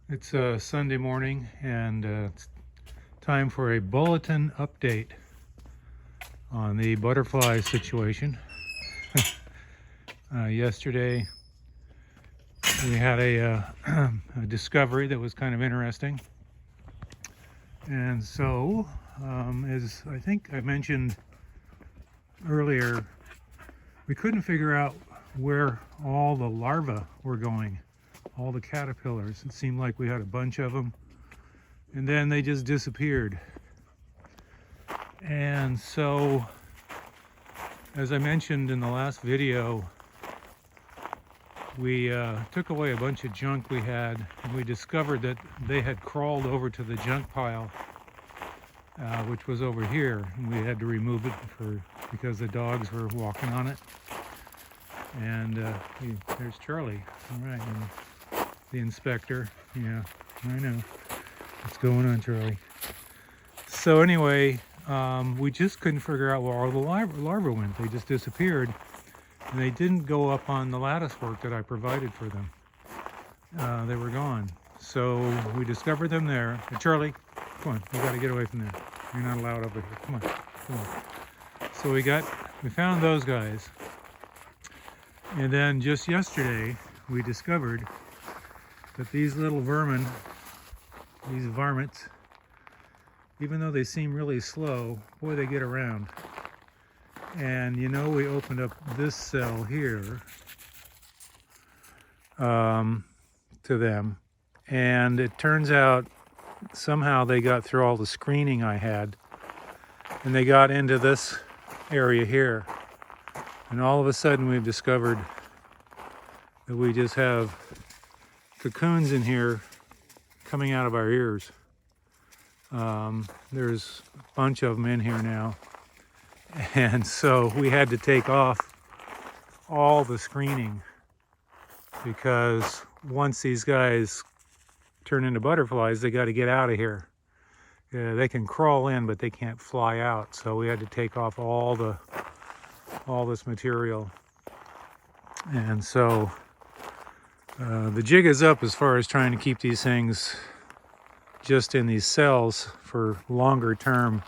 It's Sunday morning, and it's time for a bulletin update on the butterfly situation. Yesterday we had a discovery that was kind of interesting, and so as I think I mentioned earlier, we couldn't figure out where all the larvae were going. All the caterpillars. It seemed like we had a bunch of them, and then they just disappeared. And so, as I mentioned in the last video, we took away a bunch of junk we had, and we discovered that they had crawled over to the junk pile, which was over here, and we had to remove it because the dogs were walking on it. And there's Charlie. All right. And the inspector. Yeah, I know. What's going on, Charlie? So anyway, we just couldn't figure out where all the larvae went. They just disappeared, and they didn't go up on the lattice work that I provided for them. They were gone. So we discovered them there. Hey, Charlie, come on, you got to get away from there. You're not allowed over here. Come on. So we found those guys, and then just yesterday we discovered that these little vermin, these varmints, even though they seem really slow, boy, they get around. And you know, we opened up this cell here to them, and it turns out somehow they got through all the screening I had, and they got into this area here. And all of a sudden we've discovered that we just have cocoons in here coming out of our ears. There's a bunch of them in here now, and so we had to take off all the screening, because once these guys turn into butterflies, they got to get out of here. They can crawl in, but they can't fly out, so we had to take off all this material. And so the jig is up as far as trying to keep these things just in these cells for longer term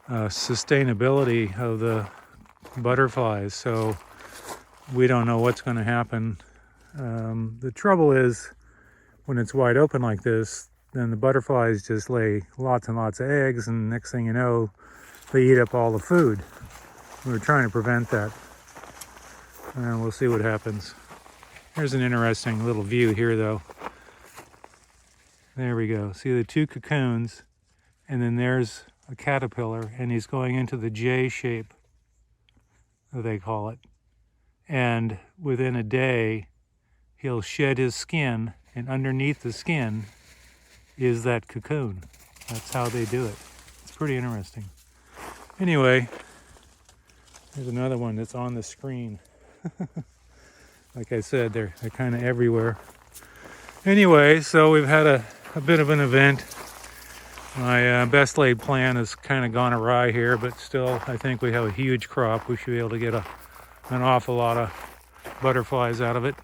sustainability of the butterflies. So we don't know what's going to happen. The trouble is, when it's wide open like this, then the butterflies just lay lots and lots of eggs, and next thing you know, they eat up all the food. We're trying to prevent that, and we'll see what happens. Here's an interesting little view here, though. There we go. See the two cocoons, and then there's a caterpillar, and he's going into the J shape, they call it. And within a day, he'll shed his skin, and underneath the skin is that cocoon. That's how they do it. It's pretty interesting. Anyway, there's another one that's on the screen. Like I said, they're kind of everywhere. Anyway, so we've had a bit of an event. My best laid plan has kind of gone awry here, but still, I think we have a huge crop. We should be able to get an awful lot of butterflies out of it.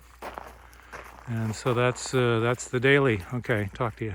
And so that's the daily. Okay, talk to you.